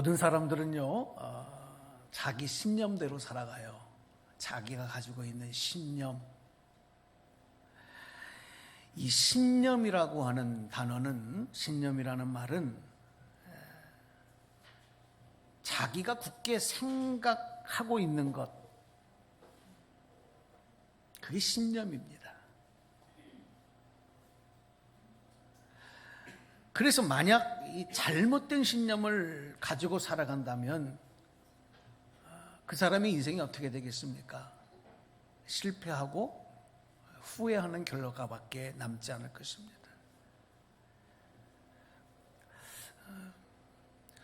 모든 사람들은요, 자기 신념대로 살아가요. 자기가 가지고 있는 신념. 이 신념이라고 하는 단어는, 신념이라는 말은 자기가 굳게 생각하고 있는 것, 그게 신념입니다. 그래서 만약 이 잘못된 신념을 가지고 살아간다면 그 사람의 인생이 어떻게 되겠습니까? 실패하고 후회하는 결과밖에 남지 않을 것입니다.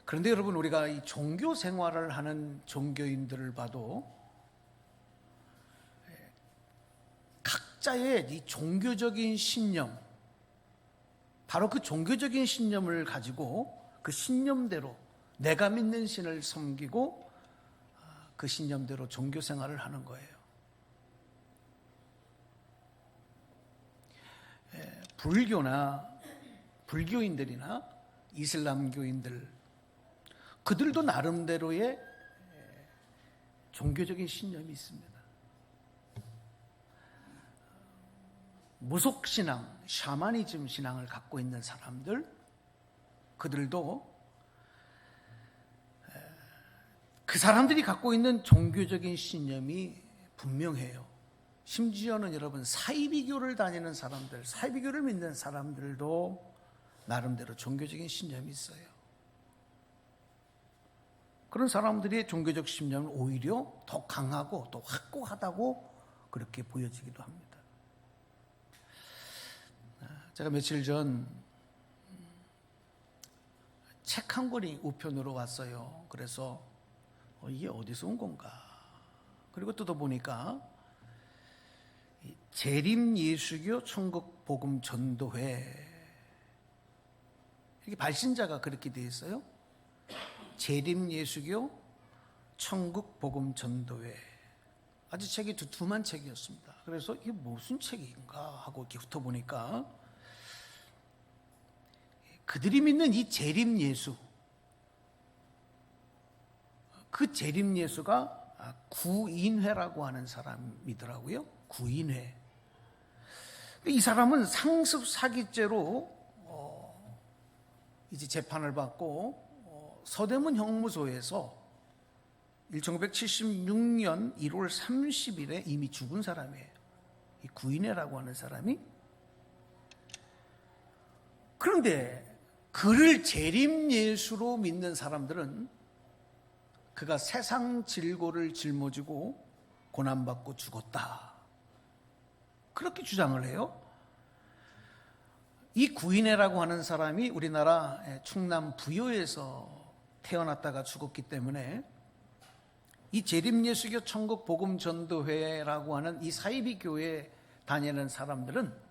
그런데 여러분, 우리가 이 종교 생활을 하는 종교인들을 봐도 각자의 이 종교적인 신념, 바로 그 종교적인 신념을 가지고 그 신념대로 내가 믿는 신을 섬기고 그 신념대로 종교 생활을 하는 거예요. 불교인들이나 이슬람교인들, 그들도 나름대로의 종교적인 신념이 있습니다. 무속신앙, 샤머니즘 신앙을 갖고 있는 사람들, 그들도 그 사람들이 갖고 있는 종교적인 신념이 분명해요. 심지어는 여러분, 사이비교를 다니는 사람들, 사이비교를 믿는 사람들도 나름대로 종교적인 신념이 있어요. 그런 사람들의 종교적 신념은 오히려 더 강하고 더 확고하다고 그렇게 보여지기도 합니다. 제가 며칠 전 책 한 권이 우편으로 왔어요. 그래서 이게 어디서 온 건가? 그리고 뜯어보니까 재림예수교 천국복음전도회, 이렇게 발신자가 그렇게 되어 있어요. 재림예수교 천국복음전도회. 아주 책이 두툼한 책이었습니다. 그래서 이게 무슨 책인가 하고 이렇게 훑어보니까 그들이 믿는 이 재림예수, 그 재림예수가 구인회라고 하는 사람이더라고요. 구인회. 이 사람은 상습 사기죄로 이제 재판을 받고 서대문 형무소에서 1976년 1월 30일에 이미 죽은 사람이에요. 이 구인회라고 하는 사람이. 그런데 그를 재림예수로 믿는 사람들은 그가 세상 질고를 짊어지고 고난받고 죽었다, 그렇게 주장을 해요. 이 구인회라고 하는 사람이 우리나라 충남 부여에서 태어났다가 죽었기 때문에 이 재림예수교 천국복음전도회라고 하는 이 사이비교회에 다니는 사람들은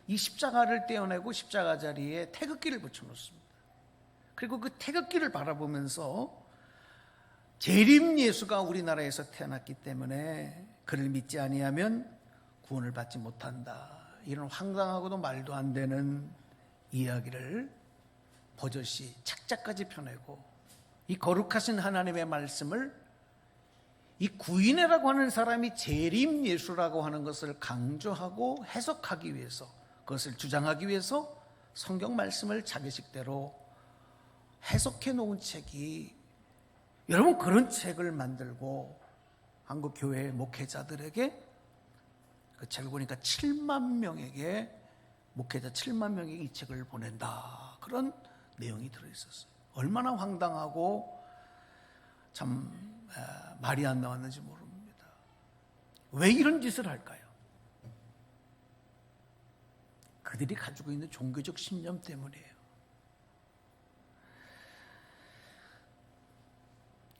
이 십자가를 떼어내고 십자가 자리에 태극기를 붙여놓습니다. 그리고 그 태극기를 바라보면서 재림예수가 우리나라에서 태어났기 때문에 그를 믿지 아니하면 구원을 받지 못한다, 이런 황당하고도 말도 안 되는 이야기를 버젓이 책자까지 펴내고 이 거룩하신 하나님의 말씀을 이 구인회라고 하는 사람이 재림예수라고 하는 것을 강조하고 해석하기 위해서, 그것을 주장하기 위해서 성경 말씀을 자기식대로 해석해 놓은 책이, 여러분, 그런 책을 만들고 한국 교회 목회자들에게, 그 책을 보니까 7만 명에게, 목회자 7만 명에게 이 책을 보낸다, 그런 내용이 들어있었어요. 얼마나 황당하고 참 말이 안 나왔는지 모릅니다. 왜 이런 짓을 할까요? 그들이 가지고 있는 종교적 신념 때문이에요.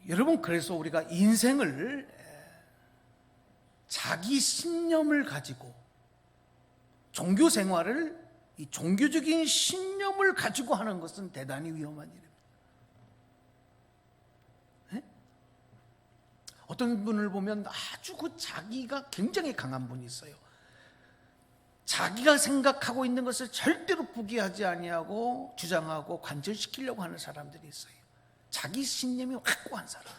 여러분, 그래서 우리가 인생을 자기 신념을 가지고, 종교 생활을 이 종교적인 신념을 가지고 하는 것은 대단히 위험한 일입니다. 네? 어떤 분을 보면 아주 그 자기가 굉장히 강한 분이 있어요. 자기가 생각하고 있는 것을 절대로 포기하지 아니하고 주장하고 관철시키려고 하는 사람들이 있어요. 자기 신념이 확고한 사람,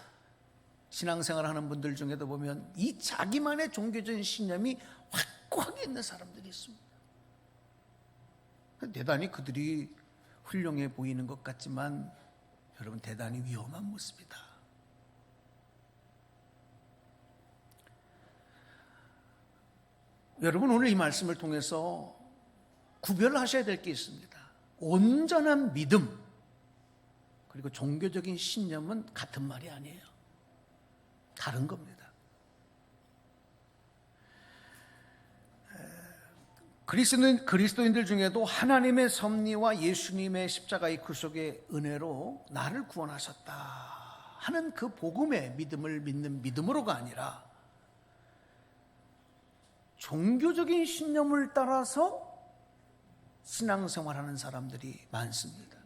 신앙생활하는 분들 중에도 보면 이 자기만의 종교적인 신념이 확고하게 있는 사람들이 있습니다. 대단히 그들이 훌륭해 보이는 것 같지만 여러분, 대단히 위험한 모습이다. 여러분, 오늘 이 말씀을 통해서 구별하셔야 될 게 있습니다. 온전한 믿음 그리고 종교적인 신념은 같은 말이 아니에요. 다른 겁니다. 그리스도인들 중에도 하나님의 섭리와 예수님의 십자가의 구속의 은혜로 나를 구원하셨다 하는 그 복음의 믿음을 믿는 믿음으로가 아니라 종교적인 신념을 따라서 신앙생활하는 사람들이 많습니다.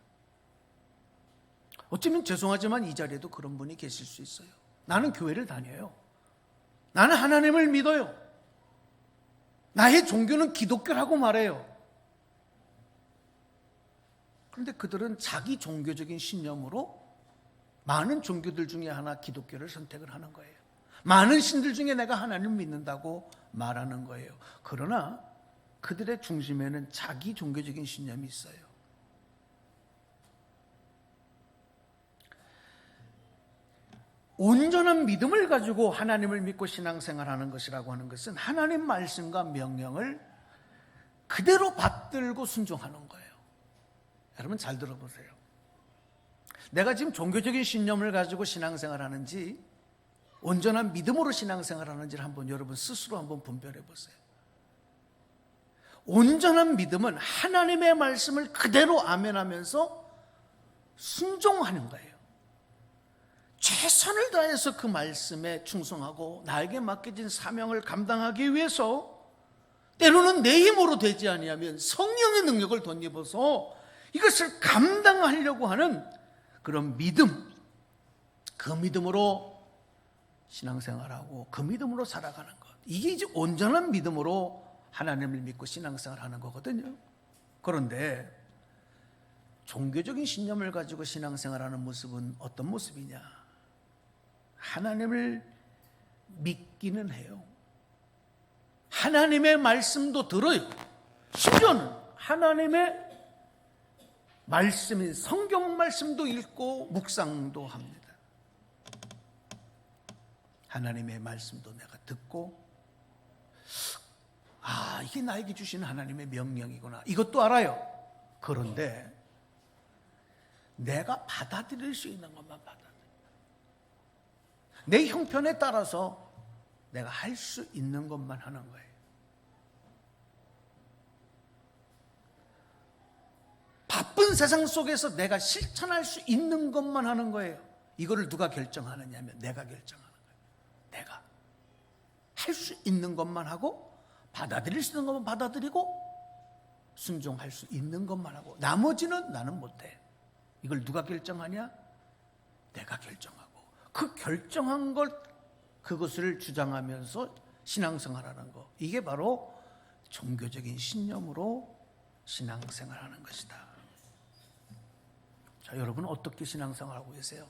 어쩌면 죄송하지만 이 자리에도 그런 분이 계실 수 있어요. 나는 교회를 다녀요. 나는 하나님을 믿어요. 나의 종교는 기독교라고 말해요. 그런데 그들은 자기 종교적인 신념으로 많은 종교들 중에 하나 기독교를 선택을 하는 거예요. 많은 신들 중에 내가 하나님을 믿는다고 말하는 거예요. 그러나 그들의 중심에는 자기 종교적인 신념이 있어요. 온전한 믿음을 가지고 하나님을 믿고 신앙생활하는 것이라고 하는 것은 하나님 말씀과 명령을 그대로 받들고 순종하는 거예요. 여러분 잘 들어보세요. 내가 지금 종교적인 신념을 가지고 신앙생활하는지 온전한 믿음으로 신앙생활하는지를 한번 여러분 스스로 한번 분별해 보세요. 온전한 믿음은 하나님의 말씀을 그대로 아멘하면서 순종하는 거예요. 최선을 다해서 그 말씀에 충성하고 나에게 맡겨진 사명을 감당하기 위해서 때로는 내 힘으로 되지 아니하면 성령의 능력을 덧입어서 이것을 감당하려고 하는 그런 믿음, 그 믿음으로 신앙생활하고 그 믿음으로 살아가는 것, 이게 이제 온전한 믿음으로 하나님을 믿고 신앙생활하는 거거든요. 그런데 종교적인 신념을 가지고 신앙생활하는 모습은 어떤 모습이냐? 하나님을 믿기는 해요. 하나님의 말씀도 들어요. 심지어는 하나님의 말씀인 성경 말씀도 읽고 묵상도 합니다. 하나님의 말씀도 내가 듣고, 이게 나에게 주신 하나님의 명령이구나, 이것도 알아요. 그런데 내가 받아들일 수 있는 것만 받아들여요. 내 형편에 따라서 내가 할 수 있는 것만 하는 거예요. 바쁜 세상 속에서 내가 실천할 수 있는 것만 하는 거예요. 이거를 누가 결정하느냐면 내가 결정하는 거예요. 내가 할 수 있는 것만 하고, 받아들일 수 있는 것만 받아들이고, 순종할 수 있는 것만 하고, 나머지는 나는 못해. 이걸 누가 결정하냐? 내가 결정하고, 그 결정한 것, 그것을 주장하면서 신앙생활하는 것, 이게 바로 종교적인 신념으로 신앙생활하는 것이다. 자, 여러분 어떻게 신앙생활하고 계세요?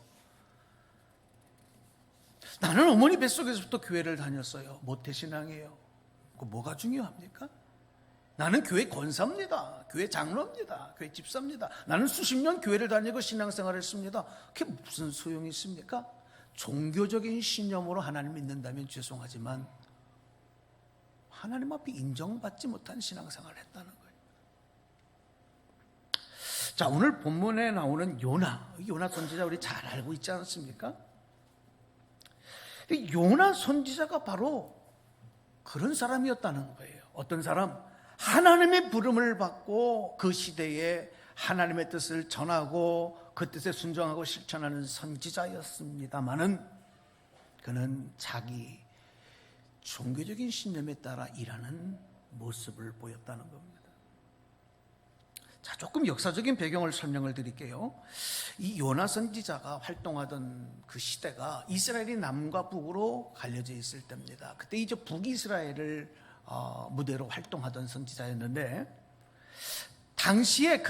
나는 어머니 뱃속에서부터 교회를 다녔어요. 모태신앙이에요. 그 뭐가 중요합니까? 나는 교회 권사입니다. 교회 장로입니다. 교회 집사입니다. 나는 수십 년 교회를 다니고 신앙생활을 했습니다. 그게 무슨 소용이 있습니까? 종교적인 신념으로 하나님 믿는다면 죄송하지만 하나님 앞에 인정받지 못한 신앙생활을 했다는 거예요. 자, 오늘 본문에 나오는 요나 선지자 우리 잘 알고 있지 않습니까? 요나 선지자가 바로 그런 사람이었다는 거예요. 어떤 사람? 하나님의 부름을 받고 그 시대에 하나님의 뜻을 전하고 그 뜻에 순종하고 실천하는 선지자였습니다마는 그는 자기 종교적인 신념에 따라 일하는 모습을 보였다는 겁니다. 자, 조금 역사적인 배경을 설명을 드릴게요. 이 요나 선지자가 활동하던 그 시대가 이스라엘이 남과 북으로 갈려져 있을 때입니다. 그때 이제 북이스라엘을 무대로 활동하던 선지자였는데, 당시에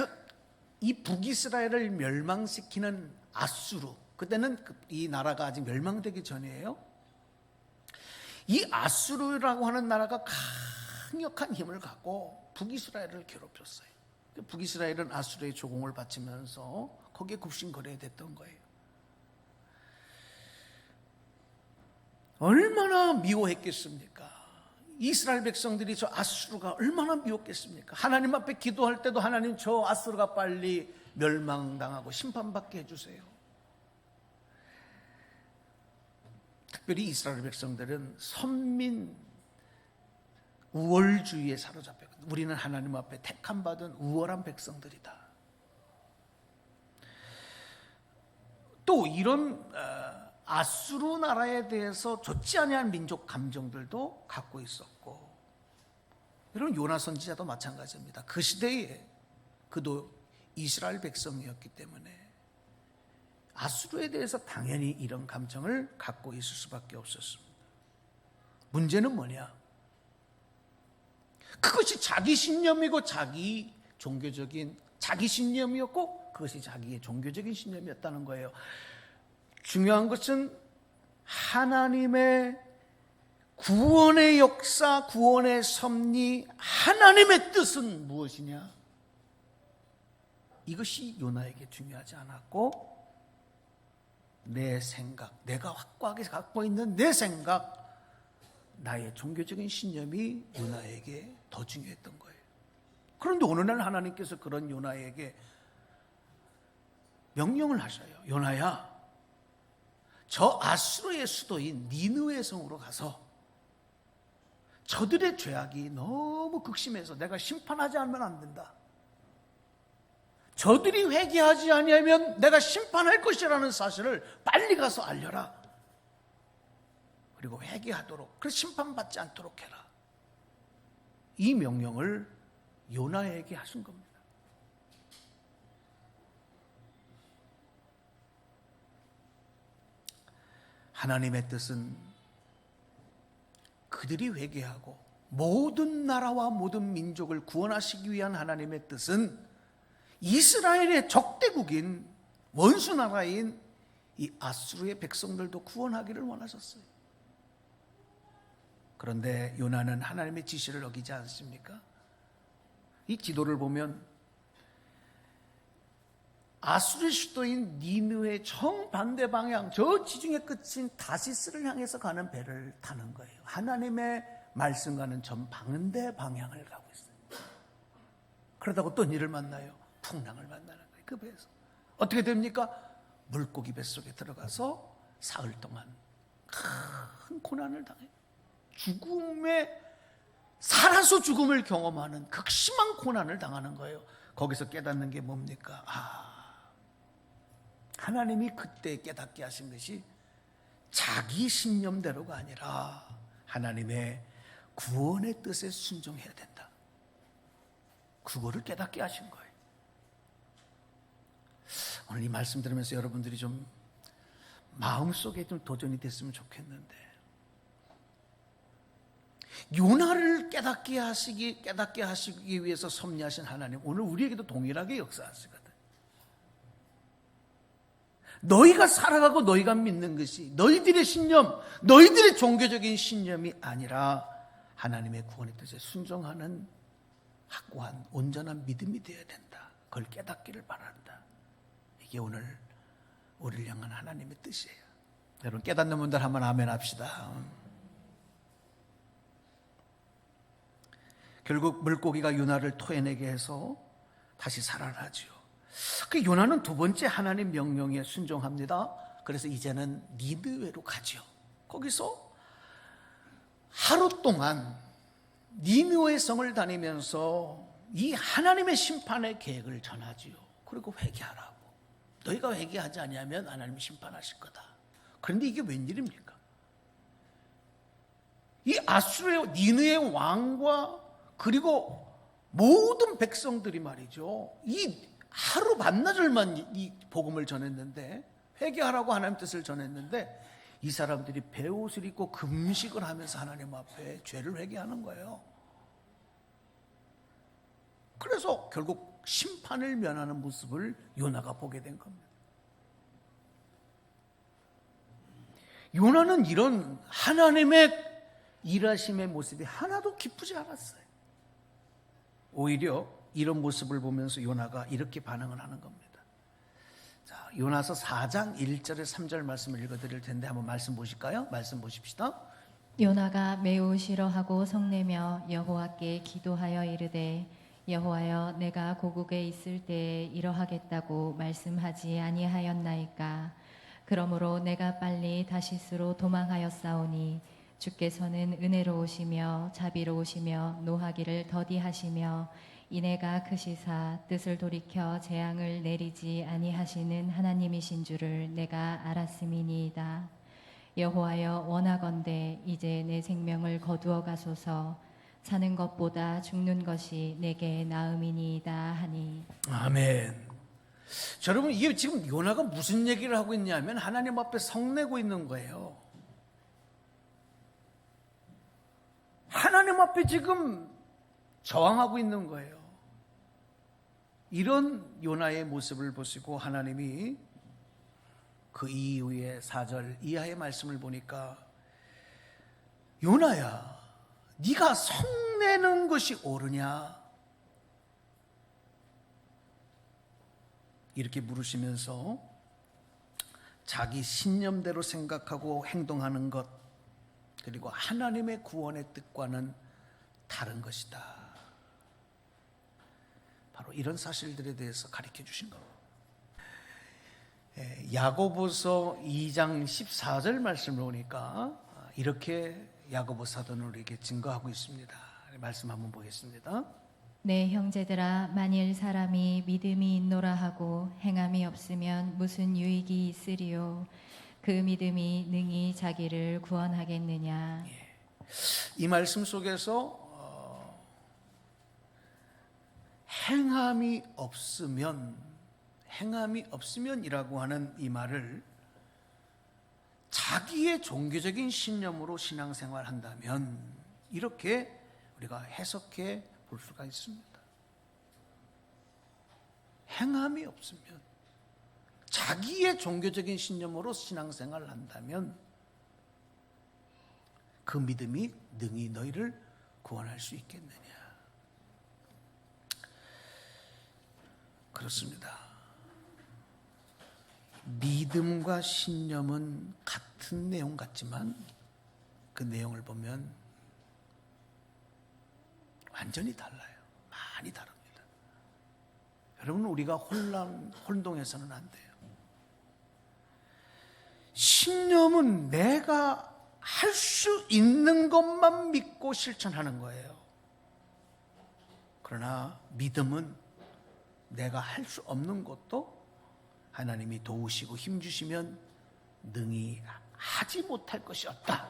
이 북이스라엘을 멸망시키는 아수르, 그때는 이 나라가 아직 멸망되기 전이에요. 이 아수르라고 하는 나라가 강력한 힘을 갖고 북이스라엘을 괴롭혔어요. 북이스라엘은 아수르의 조공을 바치면서 거기에 굽신거려야 됐던 거예요. 얼마나 미워했겠습니까? 이스라엘 백성들이 저 아수르가 얼마나 미웠겠습니까? 하나님 앞에 기도할 때도 하나님 저 아수르가 빨리 멸망당하고 심판받게 해주세요. 특별히 이스라엘 백성들은 선민 우월주의에 사로잡혔거든요. 우리는 하나님 앞에 택함받은 우월한 백성들이다. 또 이런 아수르 나라에 대해서 좋지 아니한 민족 감정들도 갖고 있었고, 이런 요나 선지자도 마찬가지입니다. 그 시대에 그도 이스라엘 백성이었기 때문에 아수르에 대해서 당연히 이런 감정을 갖고 있을 수밖에 없었습니다. 문제는 뭐냐? 그것이 자기 신념이고 자기 종교적인 자기 신념이었고 그것이 자기의 종교적인 신념이었다는 거예요. 중요한 것은 하나님의 구원의 역사, 구원의 섭리, 하나님의 뜻은 무엇이냐? 이것이 요나에게 중요하지 않았고, 내 생각, 내가 확고하게 갖고 있는 내 생각, 나의 종교적인 신념이 요나에게 더 중요했던 거예요. 그런데 어느 날 하나님께서 그런 요나에게 명령을 하셔요. 요나야, 저 아수르의 수도인 니느웨 성으로 가서 저들의 죄악이 너무 극심해서 내가 심판하지 않으면 안 된다. 저들이 회개하지 아니하면 내가 심판할 것이라는 사실을 빨리 가서 알려라. 그리고 회개하도록, 그래서 심판받지 않도록 해라. 이 명령을 요나에게 하신 겁니다. 하나님의 뜻은 그들이 회개하고 모든 나라와 모든 민족을 구원하시기 위한 하나님의 뜻은 이스라엘의 적대국인 원수 나라인 이 아수르의 백성들도 구원하기를 원하셨어요. 그런데 요나는 하나님의 지시를 어기지 않습니까? 이 기도를 보면 아수르 수도인 니느웨 정반대 방향, 저 지중해 끝인 다시스를 향해서 가는 배를 타는 거예요. 하나님의 말씀과는 정반대 방향을 가고 있어요. 그러다가 또 일을 만나요. 풍랑을 만나는 거예요. 그 배에서 어떻게 됩니까? 물고기 뱃속에 들어가서 사흘 동안 큰 고난을 당해요. 살아서 죽음을 경험하는 극심한 고난을 당하는 거예요. 거기서 깨닫는 게 뭡니까? 하나님이 그때 깨닫게 하신 것이 자기 신념대로가 아니라 하나님의 구원의 뜻에 순종해야 된다. 그거를 깨닫게 하신 거예요. 오늘 이 말씀 들으면서 여러분들이 좀 마음속에 좀 도전이 됐으면 좋겠는데, 요나를 깨닫게 하시기 위해서 섭리하신 하나님, 오늘 우리에게도 동일하게 역사하시거든. 너희가 살아가고 너희가 믿는 것이 너희들의 신념, 너희들의 종교적인 신념이 아니라 하나님의 구원의 뜻에 순종하는 확고한 온전한 믿음이 되어야 된다. 그걸 깨닫기를 바란다. 이게 오늘 우리를 향한 하나님의 뜻이에요. 여러분 깨닫는 분들 한번 아멘 합시다. 결국 물고기가 요나를 토해내게 해서 다시 살아나죠. 그 요나는 두 번째 하나님 명령에 순종합니다. 그래서 이제는 니느웨로 가죠. 거기서 하루 동안 니느웨 성을 다니면서 이 하나님의 심판의 계획을 전하지요. 그리고 회개하라고. 너희가 회개하지 아니하면 하나님이 심판하실 거다. 그런데 이게 웬일입니까? 이 아수르의 니느웨 왕과 그리고 모든 백성들이 말이죠, 이 하루 반나절만 이 복음을 전했는데, 회개하라고 하나님 뜻을 전했는데, 이 사람들이 베옷을 입고 금식을 하면서 하나님 앞에 죄를 회개하는 거예요. 그래서 결국 심판을 면하는 모습을 요나가 보게 된 겁니다. 요나는 이런 하나님의 일하심의 모습이 하나도 기쁘지 않았어요. 오히려 이런 모습을 보면서 요나가 이렇게 반응을 하는 겁니다. 자, 요나서 4장 1절에 3절 말씀을 읽어드릴 텐데 한번 말씀 보실까요? 말씀 보십시다. 요나가 매우 싫어하고 성내며 여호와께 기도하여 이르되 여호와여 내가 고국에 있을 때에 이러하겠다고 말씀하지 아니하였나이까. 그러므로 내가 빨리 다시스로 도망하였사오니 주께서는 은혜로우시며 자비로우시며 노하기를 더디하시며 이내가 크시사 뜻을 돌이켜 재앙을 내리지 아니하시는 하나님이신 줄을 내가 알았음이니이다. 여호와여 원하건대 이제 내 생명을 거두어 가소서. 사는 것보다 죽는 것이 내게 나음이니이다 하니. 아멘. 자, 여러분, 이게 지금 요나가 무슨 얘기를 하고 있냐면 하나님 앞에 성내고 있는 거예요. 하나님 앞에 지금 저항하고 있는 거예요. 이런 요나의 모습을 보시고 하나님이 그 이후에 4절 이하의 말씀을 보니까 요나야, 네가 성내는 것이 옳으냐? 이렇게 물으시면서 자기 신념대로 생각하고 행동하는 것, 그리고 하나님의 구원의 뜻과는 다른 것이다. 바로 이런 사실들에 대해서 가르쳐 주신 겁니다. 야고보서 2장 14절 말씀을 보니까 이렇게 야고보 사도는 우리에게 증거하고 있습니다. 말씀 한번 보겠습니다. 내 형제들아 만일 사람이 믿음이 있노라 하고 행함이 없으면 무슨 유익이 있으리요. 그 믿음이 능히 자기를 구원하겠느냐. 이 말씀 속에서 행함이 없으면이라고 하는 이 말을 자기의 종교적인 신념으로 신앙생활 한다면 이렇게 우리가 해석해 볼 수가 있습니다. 행함이 없으면, 자기의 종교적인 신념으로 신앙생활을 한다면 그 믿음이 능히 너희를 구원할 수 있겠느냐. 그렇습니다. 믿음과 신념은 같은 내용 같지만 그 내용을 보면 완전히 달라요. 많이 다릅니다. 여러분, 우리가 혼동해서는 안 돼요. 신념은 내가 할 수 있는 것만 믿고 실천하는 거예요. 그러나 믿음은 내가 할 수 없는 것도 하나님이 도우시고 힘주시면 능히 하지 못할 것이 없다.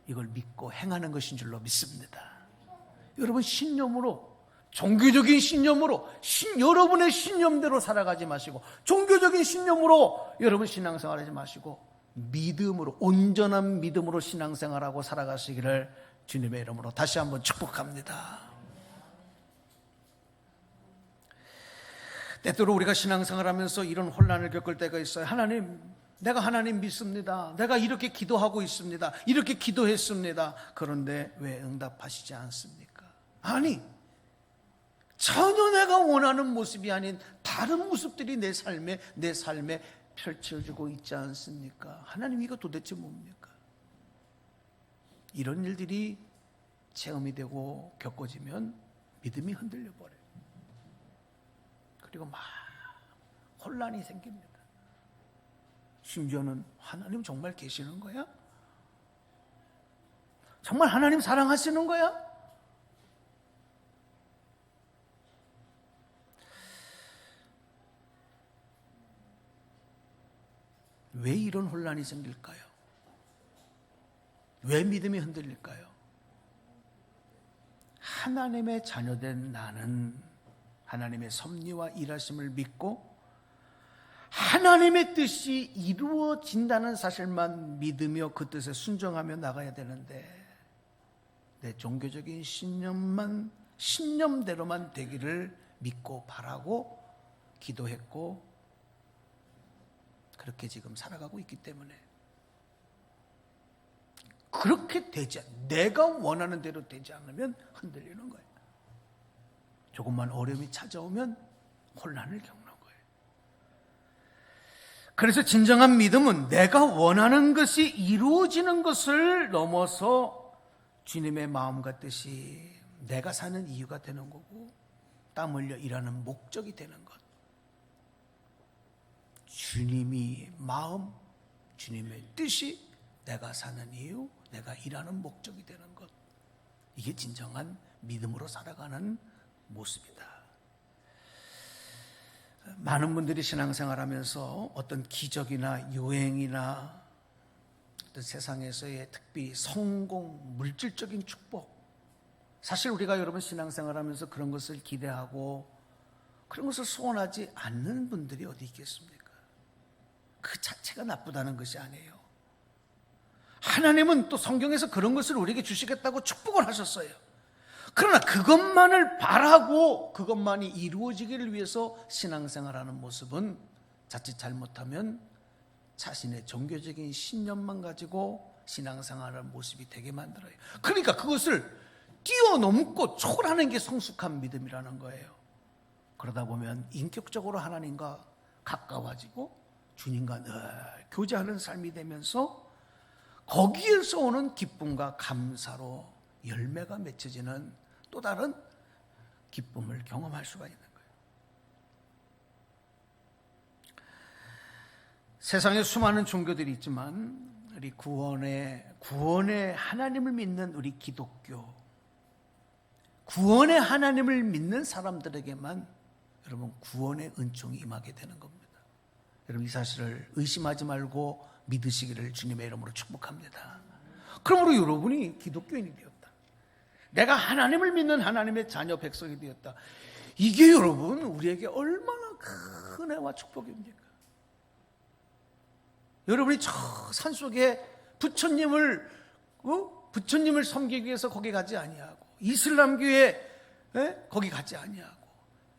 이걸 믿고 행하는 것인 줄로 믿습니다. 여러분, 신념으로, 종교적인 신념으로 여러분의 신념대로 살아가지 마시고, 종교적인 신념으로 여러분 신앙생활하지 마시고 믿음으로, 온전한 믿음으로 신앙생활하고 살아가시기를 주님의 이름으로 다시 한번 축복합니다. 때때로 우리가 신앙생활하면서 이런 혼란을 겪을 때가 있어요. 하나님, 내가 하나님 믿습니다. 내가 이렇게 기도하고 있습니다. 이렇게 기도했습니다. 그런데 왜 응답하시지 않습니까? 아니, 전혀 내가 원하는 모습이 아닌 다른 모습들이 내 삶에 펼쳐지고 있지 않습니까? 하나님, 이거 도대체 뭡니까? 이런 일들이 체험이 되고 겪어지면 믿음이 흔들려 버려요. 그리고 막 혼란이 생깁니다. 심지어는 하나님 정말 계시는 거야? 정말 하나님 사랑하시는 거야? 왜 이런 혼란이 생길까요? 왜 믿음이 흔들릴까요? 하나님의 자녀된 나는 하나님의 섭리와 일하심을 믿고 하나님의 뜻이 이루어진다는 사실만 믿으며 그 뜻에 순종하며 나가야 되는데, 내 종교적인 신념대로만 되기를 믿고 바라고 기도했고 그렇게 지금 살아가고 있기 때문에 그렇게 내가 원하는 대로 되지 않으면 흔들리는 거예요. 조금만 어려움이 찾아오면 혼란을 겪는 거예요. 그래서 진정한 믿음은 내가 원하는 것이 이루어지는 것을 넘어서 주님의 마음과 뜻이 내가 사는 이유가 되는 거고 땀 흘려 일하는 목적이 되는 것. 주님이 마음, 주님의 뜻이 내가 사는 이유, 내가 일하는 목적이 되는 것. 이게 진정한 믿음으로 살아가는 모습이다. 많은 분들이 신앙생활하면서 어떤 기적이나 유행이나 어떤 세상에서의 특별히 성공, 물질적인 축복, 사실 우리가 여러분 신앙생활하면서 그런 것을 기대하고 그런 것을 소원하지 않는 분들이 어디 있겠습니까? 그 자체가 나쁘다는 것이 아니에요. 하나님은 또 성경에서 그런 것을 우리에게 주시겠다고 축복을 하셨어요. 그러나 그것만을 바라고 그것만이 이루어지기를 위해서 신앙생활하는 모습은 자칫 잘못하면 자신의 종교적인 신념만 가지고 신앙생활하는 모습이 되게 만들어요. 그러니까 그것을 뛰어넘고 초월하는 게 성숙한 믿음이라는 거예요. 그러다 보면 인격적으로 하나님과 가까워지고 주님과 늘 교제하는 삶이 되면서 거기에서 오는 기쁨과 감사로 열매가 맺혀지는 또 다른 기쁨을 경험할 수가 있는 거예요. 세상에 수많은 종교들이 있지만 우리 구원의 하나님을 믿는 우리 기독교, 구원의 하나님을 믿는 사람들에게만 여러분 구원의 은총이 임하게 되는 겁니다. 여러분 이 사실을 의심하지 말고 믿으시기를 주님의 이름으로 축복합니다. 그러므로 여러분이 기독교인이 되었다. 내가 하나님을 믿는 하나님의 자녀 백성이 되었다. 이게 여러분 우리에게 얼마나 큰 은혜와 축복입니까? 여러분이 저 산속에 부처님을 섬기기 위해서 거기 가지 아니하고 이슬람교에 거기 가지 아니하고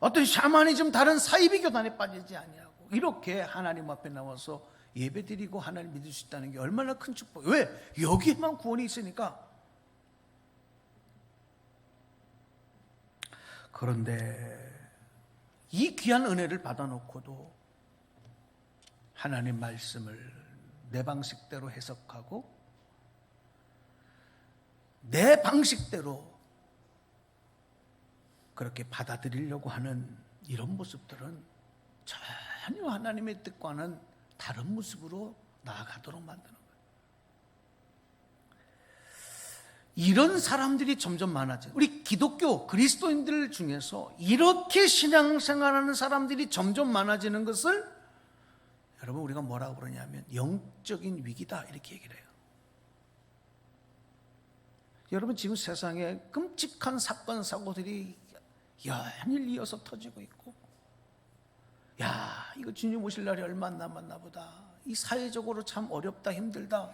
어떤 샤머니즘 다른 사이비 교단에 빠지지 아니하고 이렇게 하나님 앞에 나와서 예배드리고 하나님 믿을 수 있다는 게 얼마나 큰 축복이에요. 왜? 여기에만 구원이 있으니까. 그런데 이 귀한 은혜를 받아놓고도 하나님 말씀을 내 방식대로 해석하고 내 방식대로 그렇게 받아들이려고 하는 이런 모습들은 전혀 하나님의 뜻과는 다른 모습으로 나아가도록 만드는 거예요. 이런 사람들이 점점 많아져요. 우리 기독교 그리스도인들 중에서 이렇게 신앙생활하는 사람들이 점점 많아지는 것을 여러분 우리가 뭐라고 그러냐면 영적인 위기다 이렇게 얘기를 해요. 여러분 지금 세상에 끔찍한 사건 사고들이 연일 이어서 터지고 있고, 야 이거 주님 오실 날이 얼마 안 남았나 보다, 이 사회적으로 참 어렵다 힘들다.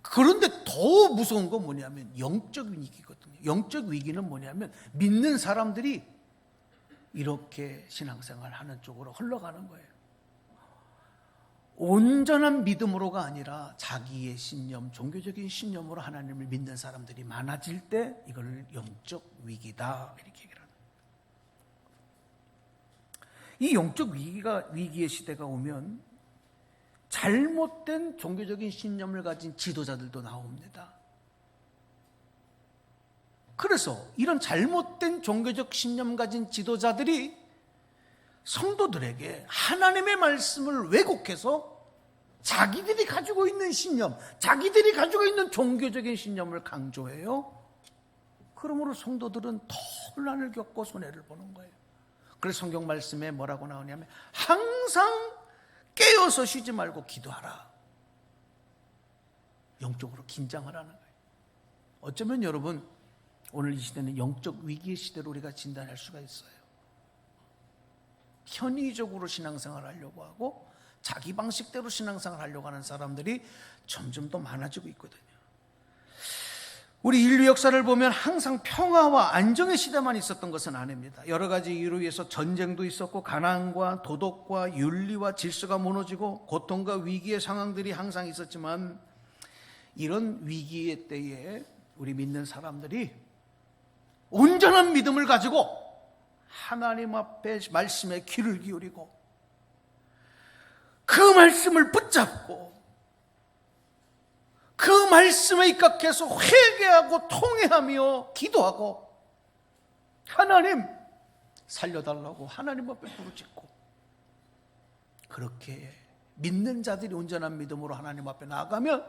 그런데 더 무서운 건 뭐냐면 영적 위기거든요. 영적 위기는 뭐냐면 믿는 사람들이 이렇게 신앙생활 하는 쪽으로 흘러가는 거예요. 온전한 믿음으로가 아니라 자기의 신념, 종교적인 신념으로 하나님을 믿는 사람들이 많아질 때 이걸 영적 위기다 이렇게 얘기를 합니다. 이 영적 위기의 시대가 오면 잘못된 종교적인 신념을 가진 지도자들도 나옵니다. 그래서 이런 잘못된 종교적 신념 가진 지도자들이 성도들에게 하나님의 말씀을 왜곡해서 자기들이 가지고 있는 신념, 자기들이 가지고 있는 종교적인 신념을 강조해요. 그러므로 성도들은 더 혼란을 겪고 손해를 보는 거예요. 그래서 성경 말씀에 뭐라고 나오냐면 항상 깨어서 쉬지 말고 기도하라. 영적으로 긴장하라는 거예요. 어쩌면 여러분 오늘 이 시대는 영적 위기의 시대로 우리가 진단할 수가 있어요. 현의적으로 신앙생활을 하려고 하고 자기 방식대로 신앙생활을 하려고 하는 사람들이 점점 더 많아지고 있거든요. 우리 인류 역사를 보면 항상 평화와 안정의 시대만 있었던 것은 아닙니다. 여러 가지 이유로 인해서 전쟁도 있었고 가난과 도덕과 윤리와 질서가 무너지고 고통과 위기의 상황들이 항상 있었지만 이런 위기의 때에 우리 믿는 사람들이 온전한 믿음을 가지고 하나님 앞에 말씀에 귀를 기울이고 그 말씀을 붙잡고 그 말씀에 입각해서 회개하고 통회하며 기도하고 하나님 살려달라고 하나님 앞에 부르짖고 그렇게 믿는 자들이 온전한 믿음으로 하나님 앞에 나아가면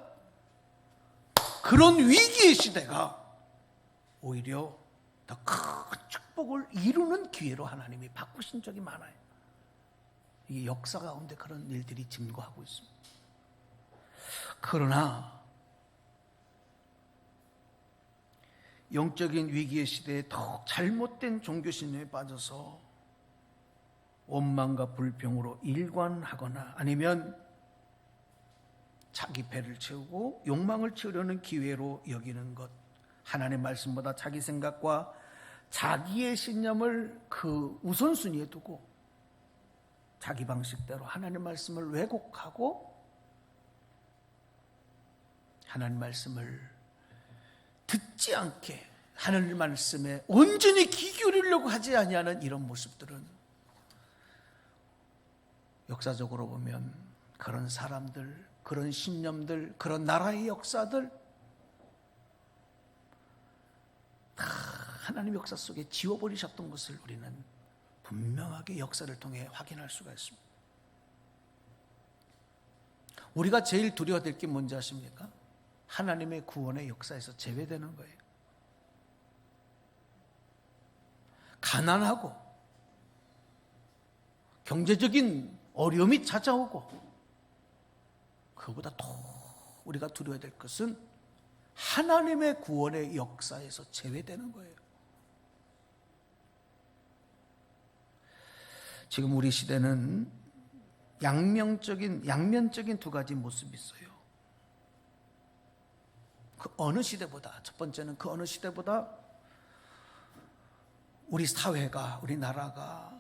그런 위기의 시대가 오히려 더 큰 축복을 이루는 기회로 하나님이 바꾸신 적이 많아요. 이 역사 가운데 그런 일들이 증거하고 있습니다. 그러나 영적인 위기의 시대에 더욱 잘못된 종교신념에 빠져서 원망과 불평으로 일관하거나 아니면 자기 배를 채우고 욕망을 채우려는 기회로 여기는 것, 하나님의 말씀보다 자기 생각과 자기의 신념을 그 우선순위에 두고 자기 방식대로 하나님의 말씀을 왜곡하고 하나님의 말씀을 듣지 않게 하나님 말씀에 온전히 귀 기울이려고 하지 아니하는 이런 모습들은 역사적으로 보면 그런 사람들, 그런 신념들, 그런 나라의 역사들 다 하나님의 역사 속에 지워버리셨던 것을 우리는 분명하게 역사를 통해 확인할 수가 있습니다. 우리가 제일 두려워될 게 뭔지 아십니까? 하나님의 구원의 역사에서 제외되는 거예요. 가난하고 경제적인 어려움이 찾아오고 그보다 더 우리가 두려워야 될 것은 하나님의 구원의 역사에서 제외되는 거예요. 지금 우리 시대는 양면적인 두 가지 모습이 있어요. 그 어느 시대보다, 첫 번째는 그 어느 시대보다 우리 사회가, 우리 나라가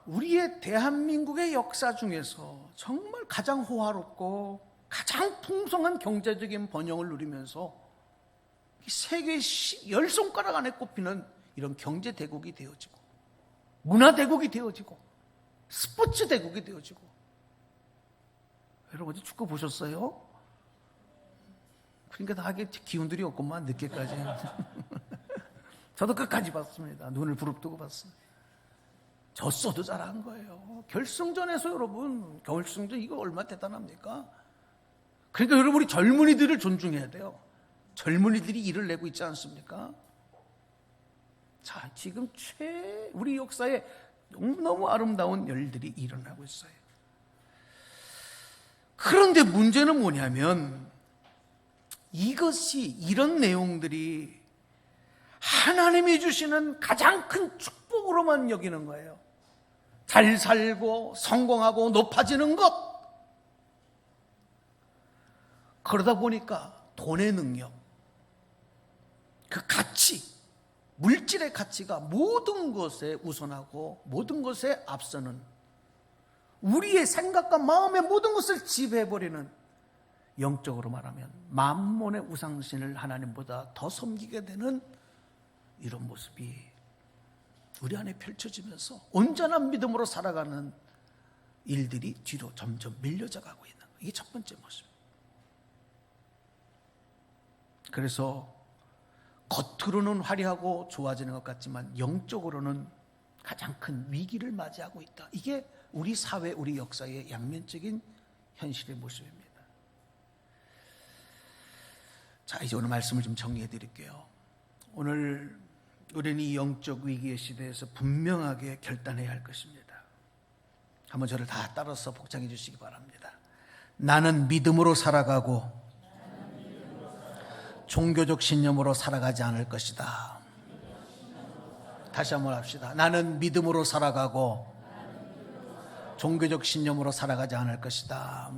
우리의 대한민국의 역사 중에서 정말 가장 호화롭고 가장 풍성한 경제적인 번영을 누리면서 세계 10손가락 안에 꼽히는 이런 경제 대국이 되어지고 문화 대국이 되어지고 스포츠 대국이 되어지고. 여러분 어제 축구 보셨어요? 그러니까 다 하게 기운들이 없구만 늦게까지. 저도 끝까지 봤습니다. 눈을 부릅뜨고 봤어요. 졌어도 잘한 거예요. 결승전에서 여러분, 결승전 이거 얼마나 대단합니까? 그러니까 여러분 우리 젊은이들을 존중해야 돼요. 젊은이들이 일을 내고 있지 않습니까? 자, 지금 우리 역사에 너무너무 아름다운 일들이 일어나고 있어요. 그런데 문제는 뭐냐면 이런 내용들이 하나님이 주시는 가장 큰 축복으로만 여기는 거예요. 잘 살고 성공하고 높아지는 것. 그러다 보니까 돈의 능력, 그 가치, 물질의 가치가 모든 것에 우선하고 모든 것에 앞서는, 우리의 생각과 마음의 모든 것을 지배해버리는, 영적으로 말하면 만몬의 우상신을 하나님보다 더 섬기게 되는 이런 모습이 우리 안에 펼쳐지면서 온전한 믿음으로 살아가는 일들이 뒤로 점점 밀려져 가고 있는 거예요. 이게 첫 번째 모습입니다. 그래서 겉으로는 화려하고 좋아지는 것 같지만 영적으로는 가장 큰 위기를 맞이하고 있다. 이게 우리 사회, 우리 역사의 양면적인 현실의 모습입니다. 자, 이제 오늘 말씀을 좀 정리해 드릴게요. 오늘 우리는 이 영적 위기의 시대에서 분명하게 결단해야 할 것입니다. 한번 저를 다 따라서 복창해 주시기 바랍니다. 나는 믿음으로 살아가고 종교적 신념으로 살아가지 않을 것이다. 다시 한번 합시다. 나는 믿음으로 살아가고 종교적 신념으로 살아가지 않을 것이다.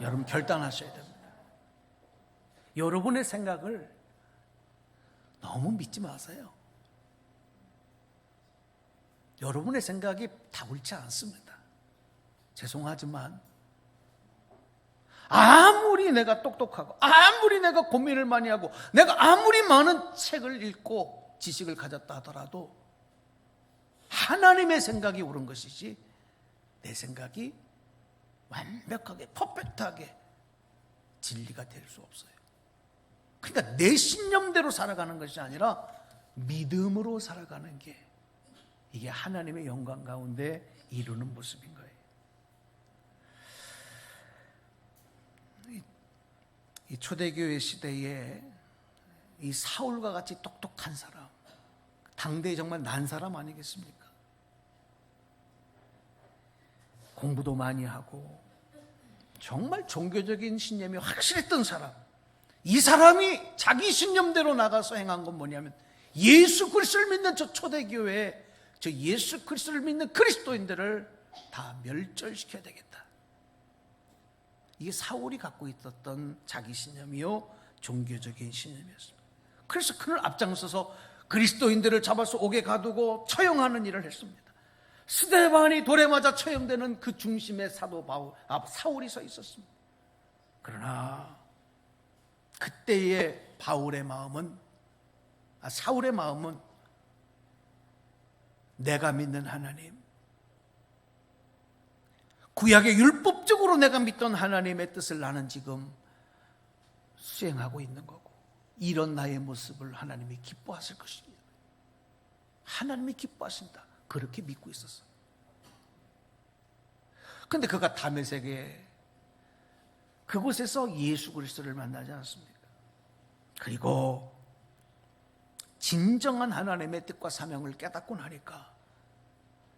여러분 결단하셔야 됩니다. 여러분의 생각을 너무 믿지 마세요. 여러분의 생각이 다 옳지 않습니다. 죄송하지만 아무리 내가 똑똑하고 아무리 내가 고민을 많이 하고 내가 아무리 많은 책을 읽고 지식을 가졌다 하더라도 하나님의 생각이 옳은 것이지 내 생각이 완벽하게 퍼펙트하게 진리가 될 수 없어요. 그러니까 내 신념대로 살아가는 것이 아니라 믿음으로 살아가는 게 이게 하나님의 영광 가운데 이루는 모습인 거예요. 이 초대교회 시대에 이 사울과 같이 똑똑한 사람, 당대에 정말 난 사람 아니겠습니까? 공부도 많이 하고 정말 종교적인 신념이 확실했던 사람, 이 사람이 자기 신념대로 나가서 행한 건 뭐냐면 예수 그리스도를 믿는 저 초대교회에 저 예수 그리스도를 믿는 그리스도인들을 다 멸절시켜야 되겠다. 이게 사울이 갖고 있었던 자기 신념이요 종교적인 신념이었습니다. 그래서 그를 앞장서서 그리스도인들을 잡아서 옥에 가두고 처형하는 일을 했습니다. 스데반이 돌에 맞아 처형되는 그 중심에 사울이 서 있었습니다. 그러나 그때의 사울의 마음은 내가 믿는 하나님, 구약의 율법적으로 내가 믿던 하나님의 뜻을 나는 지금 수행하고 있는 거고, 이런 나의 모습을 하나님이 기뻐하실 것입니다. 하나님이 기뻐하신다, 그렇게 믿고 있었어요. 그런데 그가 다메섹에 그곳에서 예수 그리스도를 만나지 않았습니까? 그리고 진정한 하나님의 뜻과 사명을 깨닫고 나니까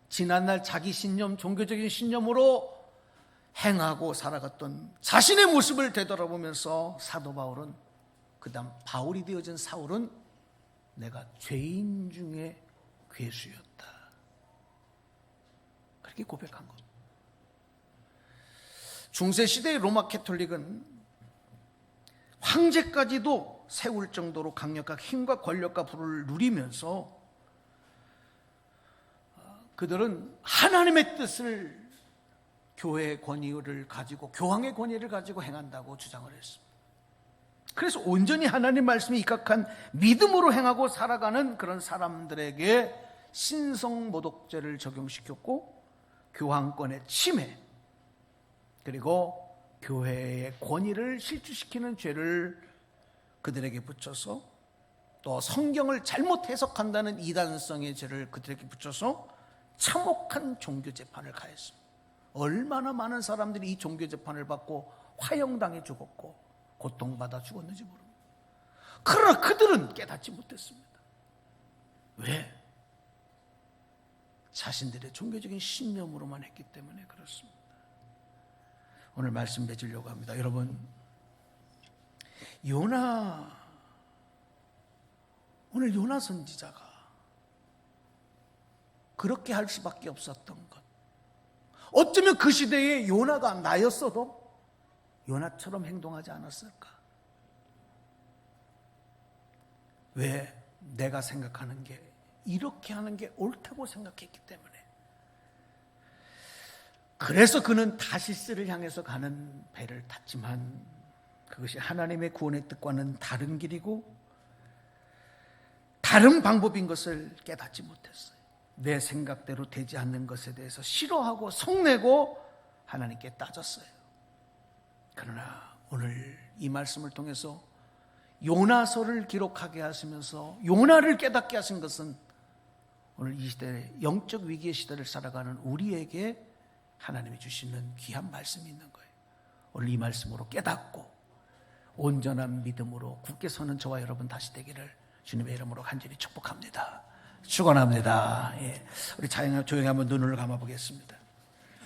지난날 자기 신념, 종교적인 신념으로 행하고 살아갔던 자신의 모습을 되돌아보면서 사도 바울은, 그 다음 바울이 되어진 사울은 내가 죄인 중에 괴수였다, 그렇게 고백한 것. 중세시대의 로마 캐톨릭은 황제까지도 세울 정도로 강력한 힘과 권력과 부를 누리면서 그들은 하나님의 뜻을 교회의 권위를 가지고, 교황의 권위를 가지고 행한다고 주장을 했습니다. 그래서 온전히 하나님 말씀에 입각한 믿음으로 행하고 살아가는 그런 사람들에게 신성모독죄를 적용시켰고, 교황권의 침해, 그리고 교회의 권위를 실추시키는 죄를 그들에게 붙여서, 또 성경을 잘못 해석한다는 이단성의 죄를 그들에게 붙여서 참혹한 종교재판을 가했습니다. 얼마나 많은 사람들이 이 종교재판을 받고 화형당해 죽었고 고통받아 죽었는지 모릅니다. 그러나 그들은 깨닫지 못했습니다. 왜? 자신들의 종교적인 신념으로만 했기 때문에 그렇습니다. 오늘 말씀 맺으려고 합니다. 여러분, 오늘 요나 선지자가 그렇게 할 수밖에 없었던 것, 어쩌면 그 시대에 요나가 나였어도 요나처럼 행동하지 않았을까? 왜? 내가 생각하는 게, 이렇게 하는 게 옳다고 생각했기 때문에. 그래서 그는 다시스를 향해서 가는 배를 탔지만 그것이 하나님의 구원의 뜻과는 다른 길이고 다른 방법인 것을 깨닫지 못했어요. 내 생각대로 되지 않는 것에 대해서 싫어하고 성내고 하나님께 따졌어요. 그러나 오늘 이 말씀을 통해서 요나서를 기록하게 하시면서 요나를 깨닫게 하신 것은 오늘 이 시대, 영적 위기의 시대를 살아가는 우리에게 하나님이 주시는 귀한 말씀이 있는 거예요. 오늘 이 말씀으로 깨닫고 온전한 믿음으로 굳게 서는 저와 여러분 다시 되기를 주님의 이름으로 간절히 축복합니다. 축원합니다. 예. 우리 조용히 한번 눈을 감아 보겠습니다.